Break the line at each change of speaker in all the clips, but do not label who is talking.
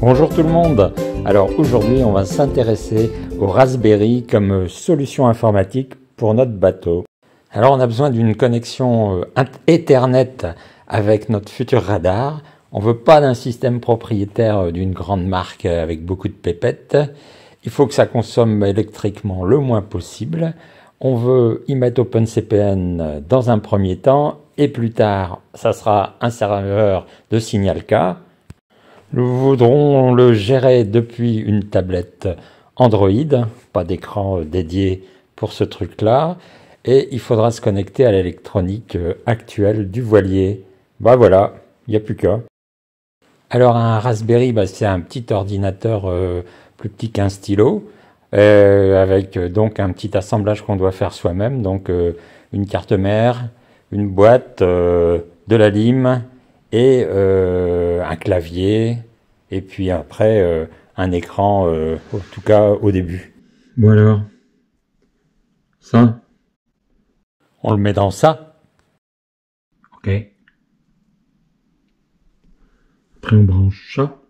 Bonjour tout le monde. Alors aujourd'hui on va s'intéresser au Raspberry comme solution informatique pour notre bateau. Alors on a besoin d'une connexion Ethernet avec notre futur radar. On ne veut pas d'un système propriétaire d'une grande marque avec beaucoup de pépettes. Il faut que ça consomme électriquement le moins possible. On veut y mettre OpenCPN dans un premier temps et plus tard ça sera un serveur de signal K. Nous voudrons le gérer depuis une tablette Android, pas d'écran dédié pour ce truc-là, et il faudra se connecter à l'électronique actuelle du voilier. Bah voilà, il n'y a plus qu'à. Alors un Raspberry, c'est un petit ordinateur plus petit qu'un stylo, avec donc un petit assemblage qu'on doit faire soi-même, donc une carte mère, une boîte, de la lime, et un clavier, et puis après un écran, en tout cas au début.
Bon alors, ça,
On le met dans ça.
ok. Après on branche ça.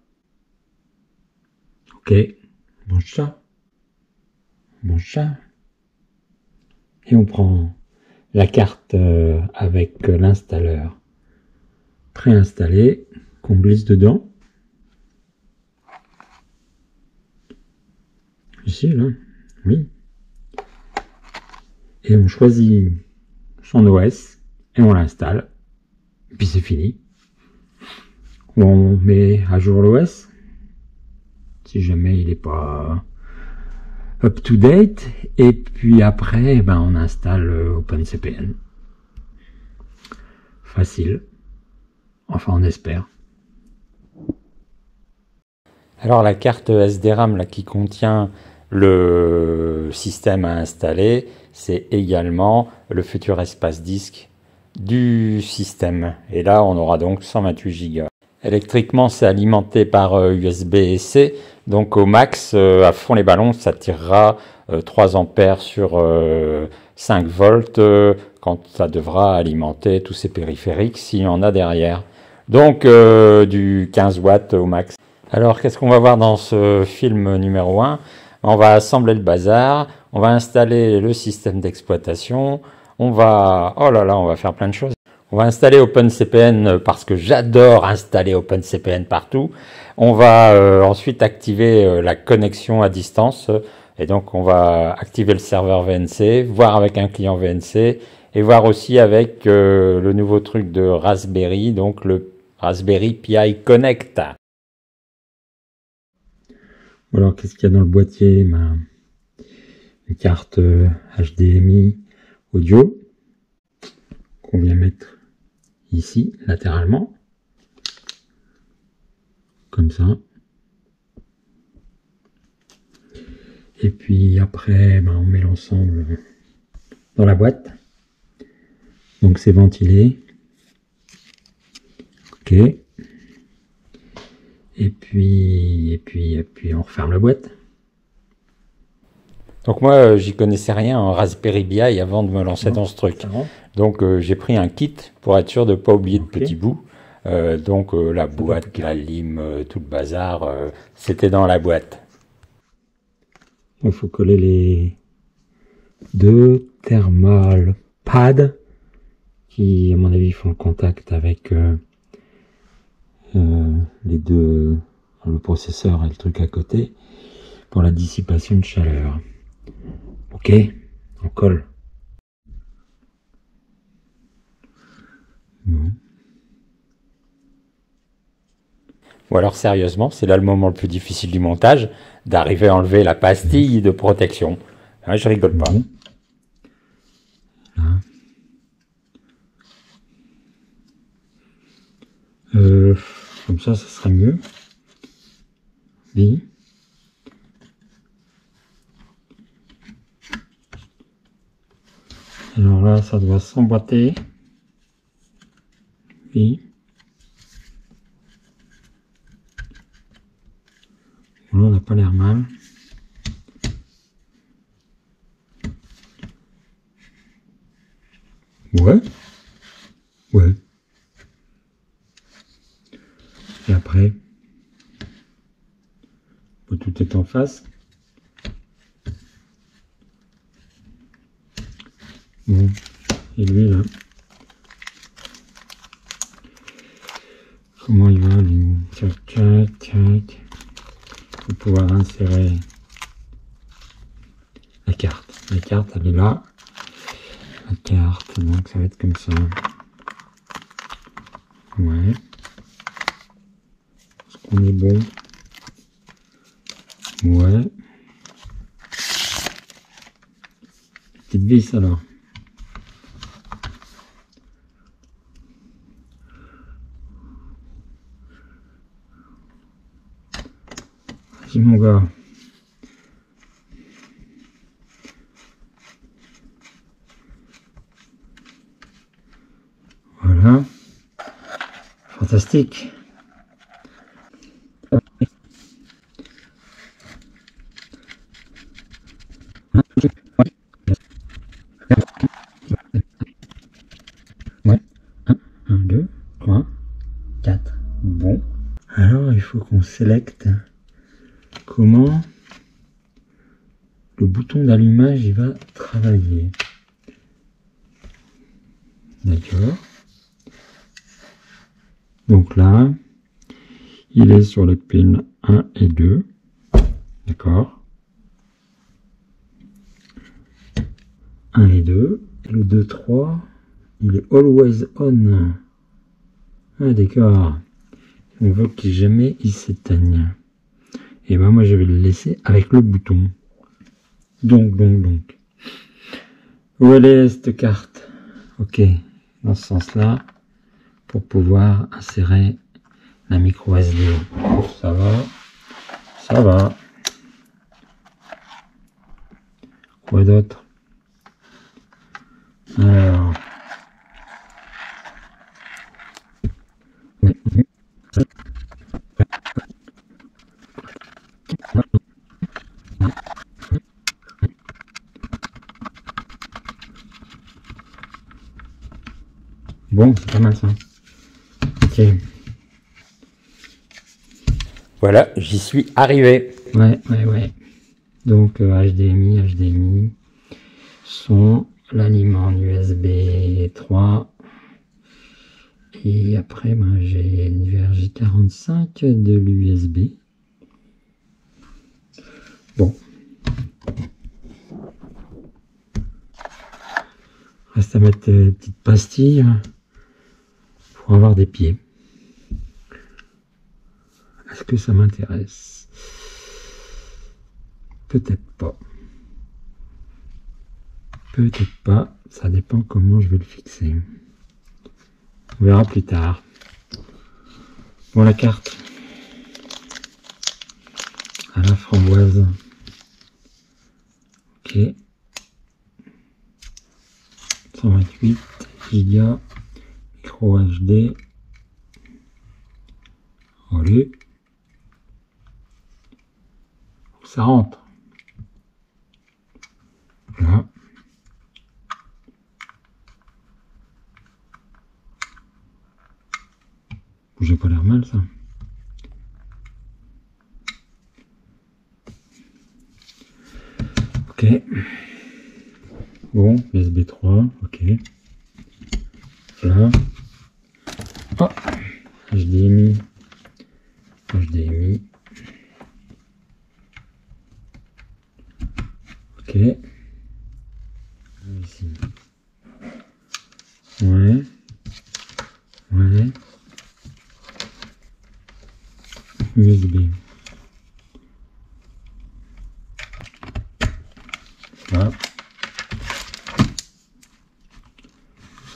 Ok, on branche ça. On branche ça. Et on prend la carte avec l'installeur préinstallé qu'on glisse dedans. Ici, là, oui. Et on choisit son OS et on l'installe. Et puis c'est fini. Ou on met à jour l'OS si jamais il n'est pas up to date. Et puis après, on installe OpenCPN. Facile. Enfin, on espère.
Alors la carte SDRAM là, qui contient le système à installer, c'est également le futur espace disque du système. Et là, on aura donc 128 Go. Électriquement, c'est alimenté par USB-C. Donc au max, à fond les ballons, ça tirera 3 ampères sur 5 volts quand ça devra alimenter tous ces périphériques s'il y en a derrière. Donc du 15 watts au max. Alors qu'est-ce qu'on va voir dans ce film numéro 1? On va assembler le bazar, on va installer le système d'exploitation, on va faire plein de choses. On va installer OpenCPN parce que j'adore installer OpenCPN partout. On va ensuite activer la connexion à distance. Et donc on va activer le serveur VNC, voir avec un client VNC et voir aussi avec le nouveau truc de Raspberry, donc le Raspberry Pi Connect.
Alors, qu'est-ce qu'il y a dans le boîtier? Une carte HDMI audio qu'on vient mettre ici, latéralement. Comme ça. Et puis après, on met l'ensemble dans la boîte. Donc c'est ventilé. Ok. Et puis on referme la boîte.
Donc moi, j'y connaissais rien en Raspberry Pi avant de me lancer dans ce truc. Donc j'ai pris un kit pour être sûr de ne pas oublier de petits bouts. La boîte, la lime, tout le bazar, c'était dans la boîte.
Il faut coller les deux thermal pads qui, à mon avis, font le contact avec les deux, le processeur et le truc à côté pour la dissipation de chaleur. Ok, on colle. Bon.
Ou alors sérieusement, c'est là le moment le plus difficile du montage, d'arriver à enlever la pastille de protection. Hein, je rigole pas.
Là. Comme ça serait mieux. Oui. Alors là, ça doit s'emboîter. Oui. Là, on n'a pas l'air mal. Ouais. Ouais. Et après, que tout est en face. Bon, et lui là, comment il va lui? Tchac. Pour pouvoir insérer la carte. La carte, elle est là. La carte, donc ça va être comme ça. Ouais. Est-ce qu'on est bon? Ouais. Petite vis alors. Vas-y mon gars. Voilà. Fantastique. Ouais. 1, 2, 3, 4. Bon. Alors, il faut qu'on sélecte comment le bouton d'allumage il va travailler. D'accord. Donc là, il est sur les pins 1 et 2. D'accord. 1 et 2. Et le 2, 3, il est always on. Ah d'accord. On veut qu'il jamais il s'éteigne. Et ben moi je vais le laisser avec le bouton. Donc. Où elle est cette carte? Ok, dans ce sens-là, pour pouvoir insérer la micro SD. Ça va. Quoi d'autre? Alors. Bon, c'est pas mal ça. Ok.
Voilà, j'y suis arrivé.
Ouais. Donc HDMI, son, l'aliment en USB 3. Et après, ben, j'ai du RJ45 de l'USB. Bon. Reste à mettre des petites pastilles pour avoir des pieds. Est-ce que ça m'intéresse? Peut-être pas. Peut-être pas. Ça dépend comment je vais le fixer. On verra plus tard. Bon, la carte. À la framboise. Ok. 128 Go. Micro HD. Allez. Ça rentre. Là. J'ai pas l'air mal ça. Ok. Bon, USB 3, ok. Là. Oh, HDMI. Ok. Ici. Ouais. USB. Là.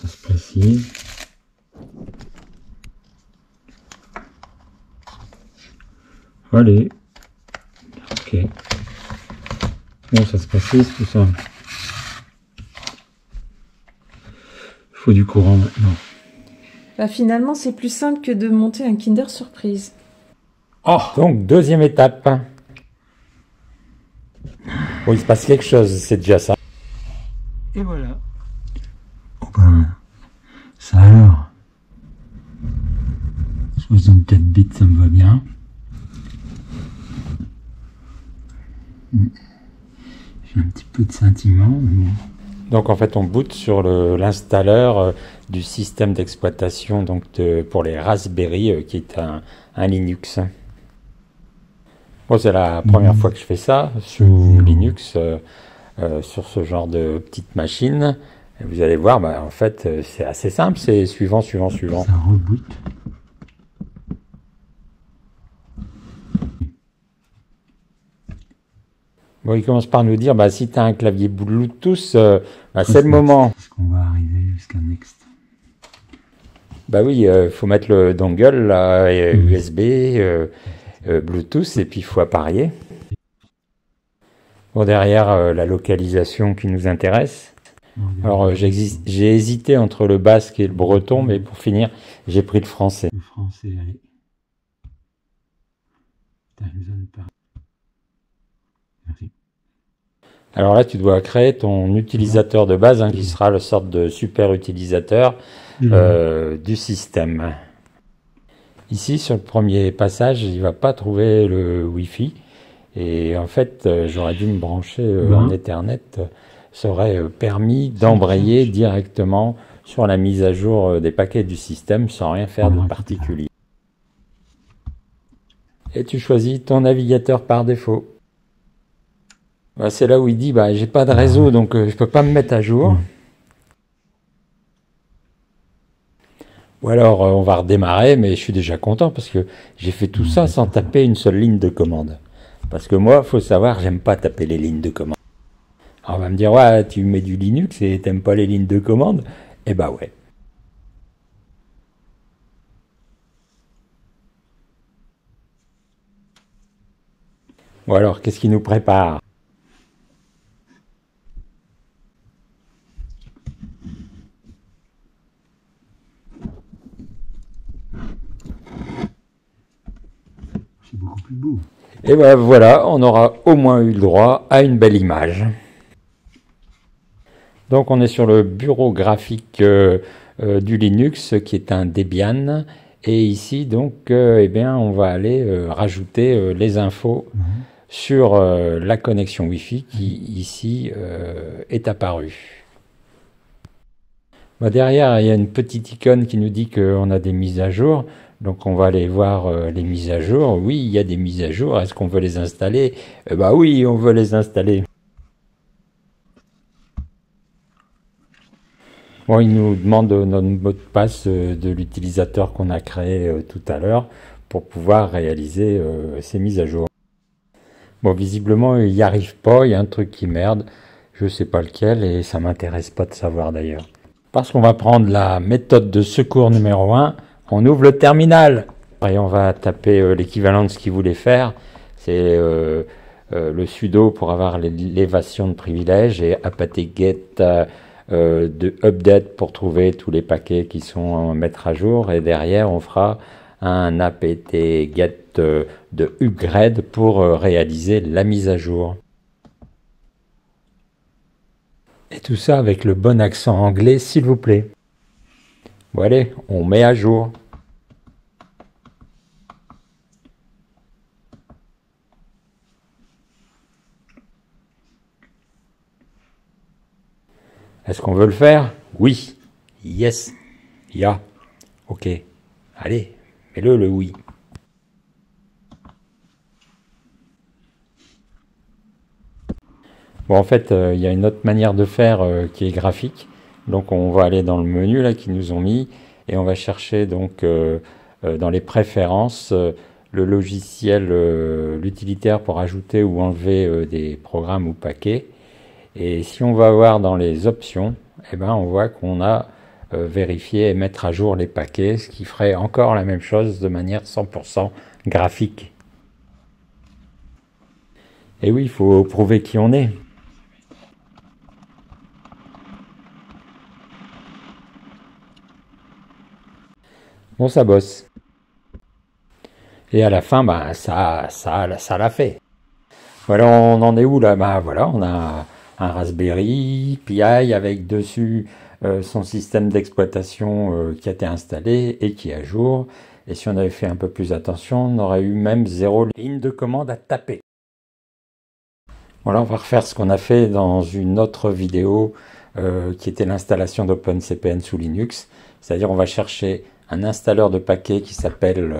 Ça se précise. Allez. Ok. Bon, ça se précise tout ça. Il faut du courant maintenant.
Bah finalement, c'est plus simple que de monter un Kinder Surprise.
Oh, donc deuxième étape. Bon, il se passe quelque chose, c'est déjà ça.
Et voilà. Oh ben, ça alors. 64 bits, ça me va bien. J'ai un petit peu de sentiment, mais bon.
Donc en fait on boot sur l'installeur du système d'exploitation pour les Raspberry qui est un Linux. Bon, c'est la première fois que je fais ça sous Linux sur ce genre de petite machine. Et vous allez voir, bah, en fait c'est assez simple, c'est suivant.
Ça reboot.
Bon, il commence par nous dire, bah, si tu as un clavier Bluetooth, bah, c'est le moment.
Est-ce qu'on va arriver jusqu'à Next?
Bah oui, faut mettre le dongle là, USB, Bluetooth, et puis il faut appareiller. Bon, derrière, la localisation qui nous intéresse. Alors, j'ai hésité entre le basque et le breton, mais pour finir, j'ai pris le français.
Le français, allez. Time zone par... Merci.
Alors là, tu dois créer ton utilisateur de base, qui sera le sorte de super utilisateur du système. Ici, sur le premier passage, il va pas trouver le Wi-Fi. Et en fait, j'aurais dû me brancher en Ethernet. Ça aurait permis d'embrayer directement sur la mise à jour des paquets du système sans rien faire de particulier. Et tu choisis ton navigateur par défaut. Bah, c'est là où il dit bah j'ai pas de réseau donc je peux pas me mettre à jour. Ou alors on va redémarrer, mais je suis déjà content parce que j'ai fait tout ça sans taper une seule ligne de commande. Parce que moi, faut savoir, j'aime pas taper les lignes de commande. Alors on va me dire ouais, tu mets du Linux et t'aimes pas les lignes de commande. Eh bah ouais. Ou alors qu'est-ce qui nous prépare?
C'est beaucoup plus beau.
Et ben voilà, on aura au moins eu le droit à une belle image. Donc on est sur le bureau graphique du Linux qui est un Debian. Et ici donc eh bien, on va aller rajouter les infos sur la connexion Wi-Fi qui ici est apparue. Bah, derrière il y a une petite icône qui nous dit qu'on a des mises à jour. Donc on va aller voir les mises à jour. Oui, il y a des mises à jour. Est-ce qu'on veut les installer? Bah oui, on veut les installer. Bon, il nous demande notre mot de passe de l'utilisateur qu'on a créé tout à l'heure pour pouvoir réaliser ces mises à jour. Bon, visiblement, il n'y arrive pas. Il y a un truc qui merde. Je sais pas lequel et ça m'intéresse pas de savoir d'ailleurs. Parce qu'on va prendre la méthode de secours numéro 1. On ouvre le terminal et on va taper l'équivalent de ce qu'il voulait faire. C'est le sudo pour avoir l'élévation de privilèges et apt-get de update pour trouver tous les paquets qui sont à mettre à jour. Et derrière, on fera un apt-get de upgrade pour réaliser la mise à jour. Et tout ça avec le bon accent anglais, s'il vous plaît. Bon allez, on met à jour. Est-ce qu'on veut le faire? Oui. Yes. Ya. Ok. Allez, mets-le le oui. Bon, en fait, il y a une autre manière de faire qui est graphique. Donc on va aller dans le menu là qu'ils nous ont mis et on va chercher donc dans les préférences le logiciel, l'utilitaire pour ajouter ou enlever des programmes ou paquets. Et si on va voir dans les options, eh ben on voit qu'on a vérifié et mettre à jour les paquets, ce qui ferait encore la même chose de manière 100% graphique. Et oui, il faut prouver qui on est. Bon, ça bosse. Et à la fin, bah, ça l'a fait. Voilà, on en est où là? Bah voilà, on a un Raspberry Pi avec dessus son système d'exploitation qui a été installé et qui est à jour. Et si on avait fait un peu plus attention, on aurait eu même 0 ligne de commande à taper. Voilà, on va refaire ce qu'on a fait dans une autre vidéo qui était l'installation d'OpenCPN sous Linux. C'est-à-dire on va chercher un installeur de paquets qui s'appelle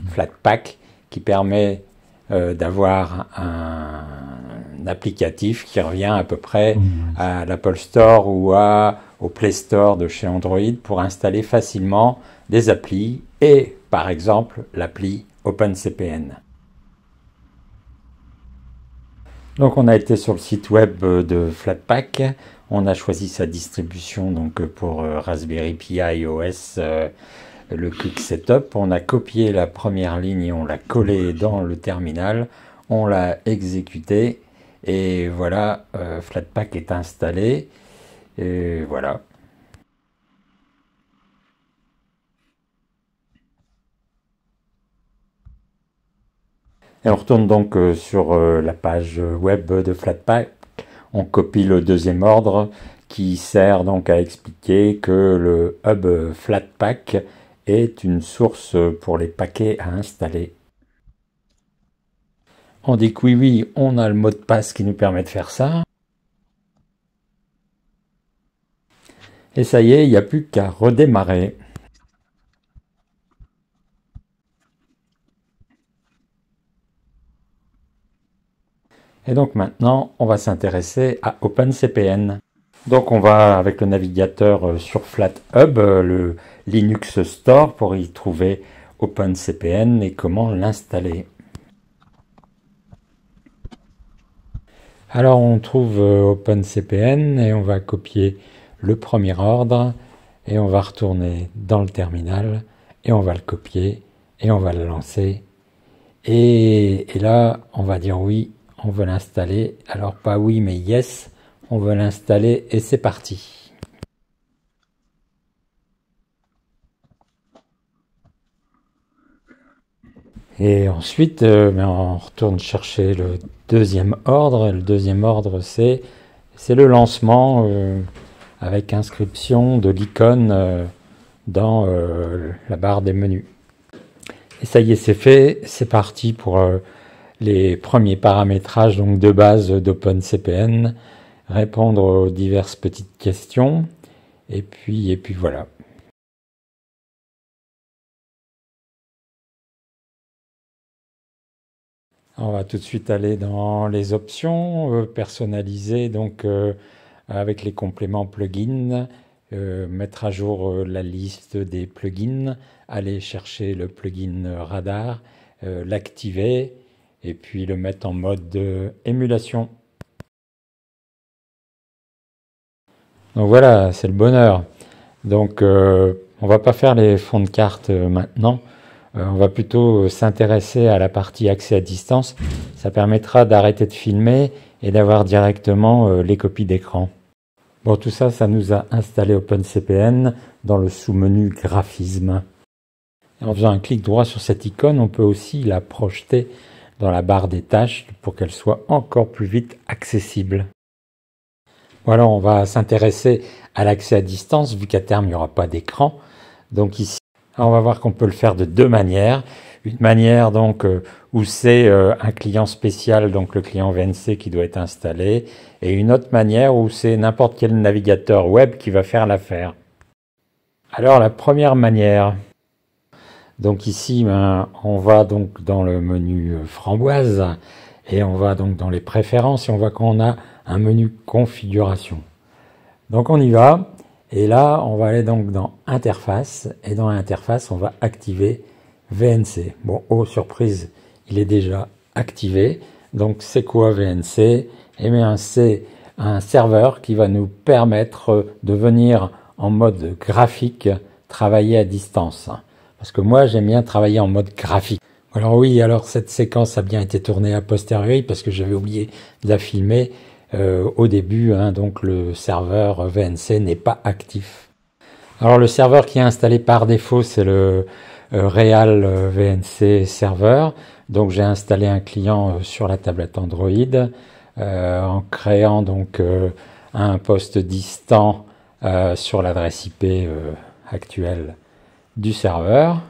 Flatpak, qui permet d'avoir un applicatif qui revient à peu près à l'Apple Store ou au Play Store de chez Android pour installer facilement des applis et par exemple l'appli OpenCPN. Donc on a été sur le site web de Flatpak, on a choisi sa distribution donc pour Raspberry Pi OS, le Quick Setup, on a copié la première ligne et on l'a collé dans le terminal, on l'a exécuté et voilà, Flatpak est installé et voilà. Et on retourne donc sur la page web de Flatpak. On copie le deuxième ordre qui sert donc à expliquer que le hub Flatpak est une source pour les paquets à installer. On dit que oui, on a le mot de passe qui nous permet de faire ça. Et ça y est, il n'y a plus qu'à redémarrer. Et donc maintenant, on va s'intéresser à OpenCPN. Donc on va avec le navigateur sur FlatHub, le Linux Store, pour y trouver OpenCPN et comment l'installer. Alors on trouve OpenCPN et on va copier le premier ordre et on va retourner dans le terminal et on va le copier et on va le lancer. Et là, on va dire oui. On veut l'installer, alors pas oui mais yes, on veut l'installer et c'est parti. Et ensuite, on retourne chercher le deuxième ordre. Le deuxième ordre, c'est le lancement avec inscription de l'icône dans la barre des menus. Et ça y est, c'est fait, c'est parti pour les premiers paramétrages donc de base d'OpenCPN, répondre aux diverses petites questions, et puis voilà. On va tout de suite aller dans les options, personnaliser donc avec les compléments plugins, mettre à jour la liste des plugins, aller chercher le plugin Radar, l'activer, et puis le mettre en mode émulation. Donc voilà, c'est le bonheur. Donc on va pas faire les fonds de carte maintenant, on va plutôt s'intéresser à la partie accès à distance. Ça permettra d'arrêter de filmer et d'avoir directement les copies d'écran. Bon, tout ça, ça nous a installé OpenCPN dans le sous-menu graphisme. En faisant un clic droit sur cette icône, on peut aussi la projeter dans la barre des tâches pour qu'elle soit encore plus vite accessible. Voilà, on va s'intéresser à l'accès à distance, vu qu'à terme, il n'y aura pas d'écran. Donc ici, on va voir qu'on peut le faire de deux manières. Une manière donc où c'est un client spécial, donc le client VNC qui doit être installé, et une autre manière où c'est n'importe quel navigateur web qui va faire l'affaire. Alors la première manière, donc ici on va donc dans le menu framboise et on va donc dans les préférences et on voit qu'on a un menu configuration. Donc on y va et là on va aller donc dans interface et dans l'interface on va activer VNC. Bon, oh surprise, il est déjà activé. Donc c'est quoi VNC? Eh bien c'est un serveur qui va nous permettre de venir en mode graphique travailler à distance. Parce que moi j'aime bien travailler en mode graphique. Alors oui, alors cette séquence a bien été tournée a posteriori parce que j'avais oublié de la filmer au début, donc le serveur VNC n'est pas actif. Alors le serveur qui est installé par défaut c'est le Real VNC Server. Donc j'ai installé un client sur la tablette Android en créant donc un poste distant sur l'adresse IP actuelle du serveur.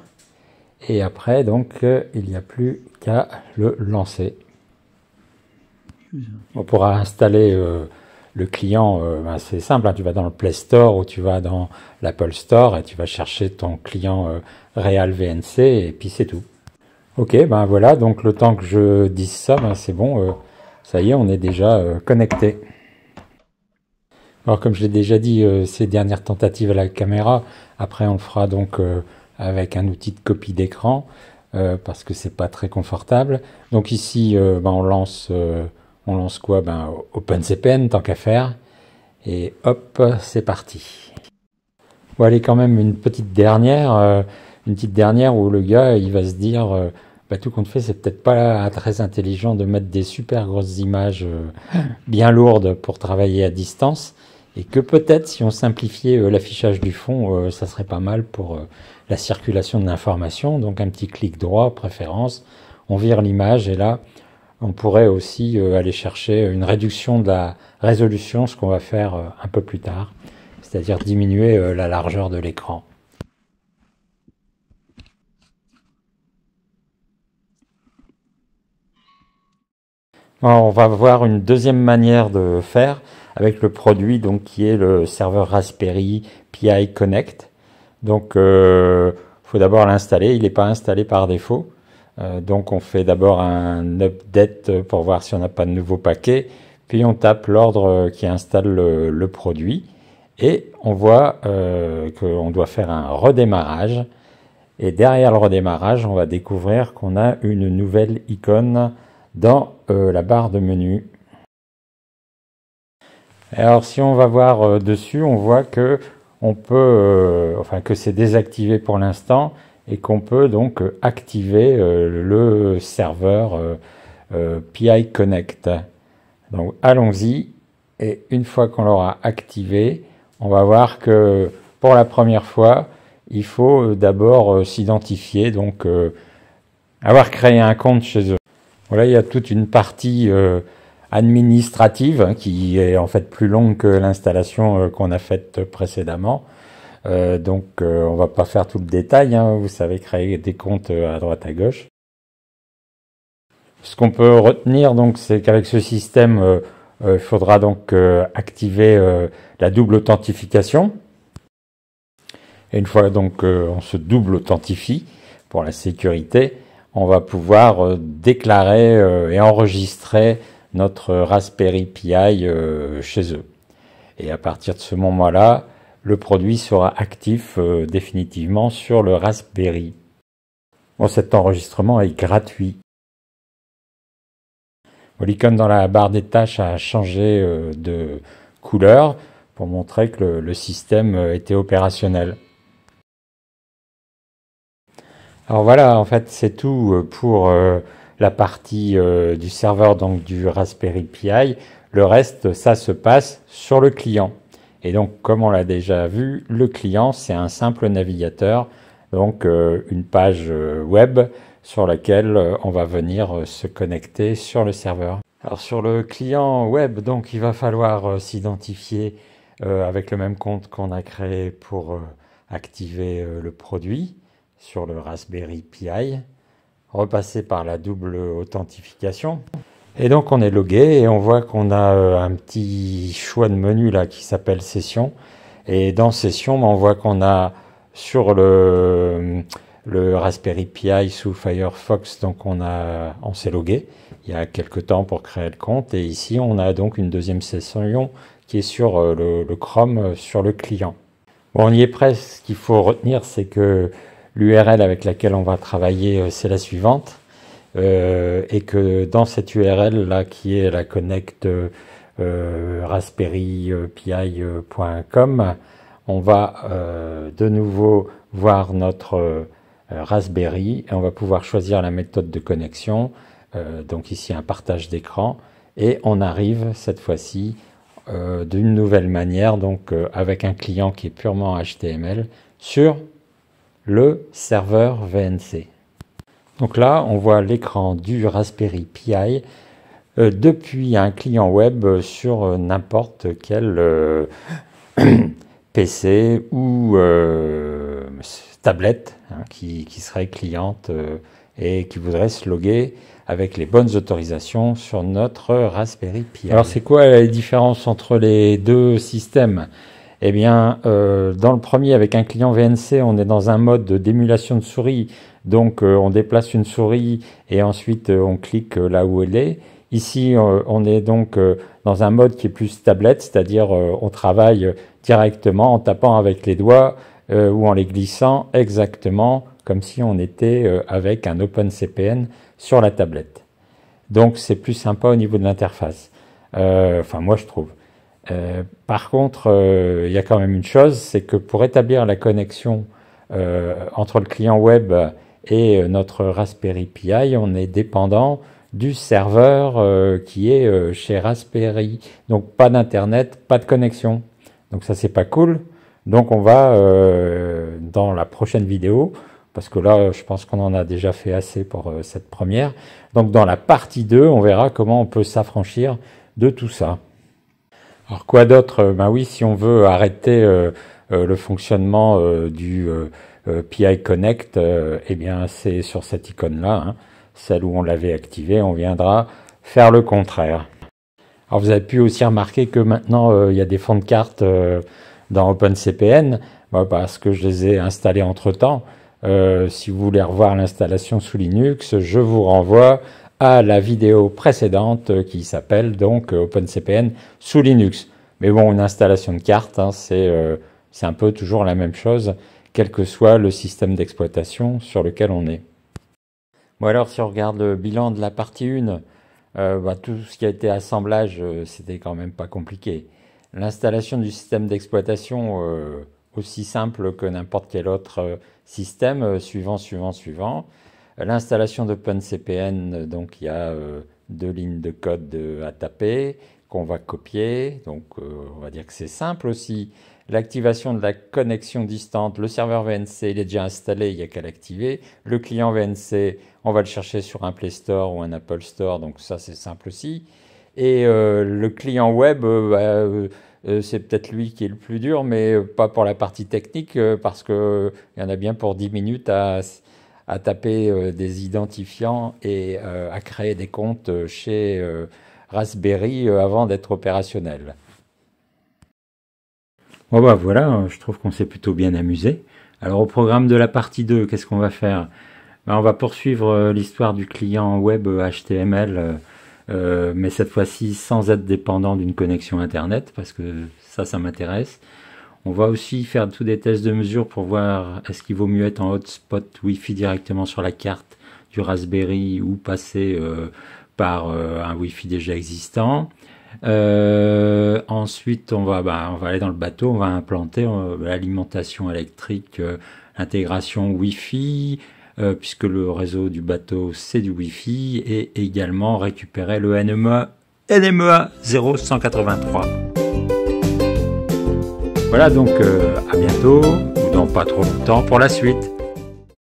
Et après donc il n'y a plus qu'à le lancer. On pourra installer le client, c'est simple, hein, tu vas dans le Play Store ou tu vas dans l'Apple Store et tu vas chercher ton client Real VNC et puis c'est tout. Ok, ben voilà, donc le temps que je dise ça, c'est bon, ça y est, on est déjà connecté. Alors comme je l'ai déjà dit, ces dernières tentatives à la caméra, après on le fera donc avec un outil de copie d'écran, parce que c'est pas très confortable. Donc ici, on lance quoi? OpenCPN, tant qu'à faire. Et hop, c'est parti. Bon, allez, quand même une petite dernière où le gars, il va se dire, tout compte fait, c'est peut-être pas très intelligent de mettre des super grosses images bien lourdes pour travailler à distance. Et que peut-être, si on simplifiait l'affichage du fond, ça serait pas mal pour la circulation de l'information. Donc un petit clic droit, préférence, on vire l'image et là, on pourrait aussi aller chercher une réduction de la résolution, ce qu'on va faire un peu plus tard, c'est-à-dire diminuer la largeur de l'écran. Alors, on va voir une deuxième manière de faire avec le produit donc qui est le serveur Raspberry Pi Connect. Donc faut d'abord l'installer, il n'est pas installé par défaut. Donc on fait d'abord un update pour voir si on n'a pas de nouveau paquet, puis on tape l'ordre qui installe le produit et on voit qu'on doit faire un redémarrage. Et derrière le redémarrage, on va découvrir qu'on a une nouvelle icône dans la barre de menu. Alors si on va voir dessus, on voit que on peut, que c'est désactivé pour l'instant et qu'on peut donc activer le serveur Pi Connect. Donc allons-y et une fois qu'on l'aura activé, on va voir que pour la première fois, il faut d'abord s'identifier, donc avoir créé un compte chez eux. Voilà, il y a toute une partie administrative qui est en fait plus longue que l'installation qu'on a faite précédemment. Donc on va pas faire tout le détail, hein, vous savez, créer des comptes à droite à gauche. Ce qu'on peut retenir donc, c'est qu'avec ce système, il faudra donc activer la double authentification. Et une fois donc on se double authentifie pour la sécurité, on va pouvoir déclarer et enregistrer notre Raspberry Pi chez eux. Et à partir de ce moment-là, le produit sera actif définitivement sur le Raspberry. Bon, cet enregistrement est gratuit. Bon, l'icône dans la barre des tâches a changé de couleur pour montrer que le système était opérationnel. Alors voilà, en fait, c'est tout pour la partie du serveur, donc du Raspberry Pi. Le reste, ça se passe sur le client. Et donc, comme on l'a déjà vu, le client, c'est un simple navigateur, donc une page web sur laquelle on va venir se connecter sur le serveur. Alors sur le client web, donc il va falloir s'identifier avec le même compte qu'on a créé pour activer le produit sur le Raspberry Pi, repasser par la double authentification. Et donc on est logué et on voit qu'on a un petit choix de menu là qui s'appelle Session. Et dans Session, on voit qu'on a sur le Raspberry Pi sous Firefox, donc on s'est logué il y a quelques temps pour créer le compte. Et ici, on a donc une deuxième session qui est sur le Chrome sur le client. Bon, on y est presque. Ce qu'il faut retenir, c'est que l'URL avec laquelle on va travailler, c'est la suivante. Et que dans cette URL là qui est la connect raspberrypi.com, on va de nouveau voir notre Raspberry et on va pouvoir choisir la méthode de connexion, donc ici un partage d'écran, et on arrive cette fois-ci d'une nouvelle manière, donc avec un client qui est purement HTML sur le serveur VNC. Donc là, on voit l'écran du Raspberry Pi depuis un client web sur n'importe quel PC ou tablette qui serait cliente et qui voudraient se loguer avec les bonnes autorisations sur notre Raspberry Pi. Alors c'est quoi la différence entre les deux systèmes? Eh bien, dans le premier, avec un client VNC, on est dans un mode d'émulation de souris. Donc, on déplace une souris et ensuite on clique là où elle est. Ici, on est donc dans un mode qui est plus tablette, c'est-à-dire on travaille directement en tapant avec les doigts ou en les glissant exactement comme si on était avec un OpenCPN sur la tablette. Donc, c'est plus sympa au niveau de l'interface. Enfin, moi, je trouve. Par contre, il y a quand même une chose, c'est que pour établir la connexion entre le client web et notre Raspberry Pi, on est dépendant du serveur qui est chez Raspberry. Donc pas d'internet, pas de connexion. Donc ça c'est pas cool. Donc on va dans la prochaine vidéo, parce que là je pense qu'on en a déjà fait assez pour cette première. Donc dans la partie 2, on verra comment on peut s'affranchir de tout ça. Alors quoi d'autre? Ben oui, si on veut arrêter le fonctionnement du PI Connect, eh bien c'est sur cette icône-là, hein, celle où on l'avait activé, on viendra faire le contraire. Alors vous avez pu aussi remarquer que maintenant il y a des fonds de carte dans OpenCPN, parce que je les ai installés entre-temps. Si vous voulez revoir l'installation sous Linux, je vous renvoie à la vidéo précédente qui s'appelle donc OpenCPN sous Linux. Mais bon, une installation de carte, hein, c'est un peu toujours la même chose, quel que soit le système d'exploitation sur lequel on est. Bon alors, si on regarde le bilan de la partie 1, tout ce qui a été assemblage, c'était quand même pas compliqué. L'installation du système d'exploitation, aussi simple que n'importe quel autre système, suivant. L'installation d'OpenCPN, donc il y a 2 lignes de code à taper, qu'on va copier, donc on va dire que c'est simple aussi. L'activation de la connexion distante, le serveur VNC, il est déjà installé, il n'y a qu'à l'activer. Le client VNC, on va le chercher sur un Play Store ou un Apple Store, donc ça c'est simple aussi. Et le client web, c'est peut-être lui qui est le plus dur, mais pas pour la partie technique, parce qu'il y en a bien pour 10 minutes à taper des identifiants et à créer des comptes chez Raspberry avant d'être opérationnel. Bon bah voilà, je trouve qu'on s'est plutôt bien amusé. Alors au programme de la partie 2, qu'est-ce qu'on va faire? On va poursuivre l'histoire du client web HTML, mais cette fois-ci sans être dépendant d'une connexion Internet, parce que ça m'intéresse. On va aussi faire tous des tests de mesure pour voir est-ce qu'il vaut mieux être en hotspot Wi-Fi directement sur la carte du Raspberry ou passer par un Wi-Fi déjà existant. Ensuite, on va aller dans le bateau, on va implanter l'alimentation électrique, l'intégration Wi-Fi, puisque le réseau du bateau c'est du Wi-Fi, et également récupérer le NMEA 0183. Voilà donc à bientôt, ou dans pas trop longtemps pour la suite.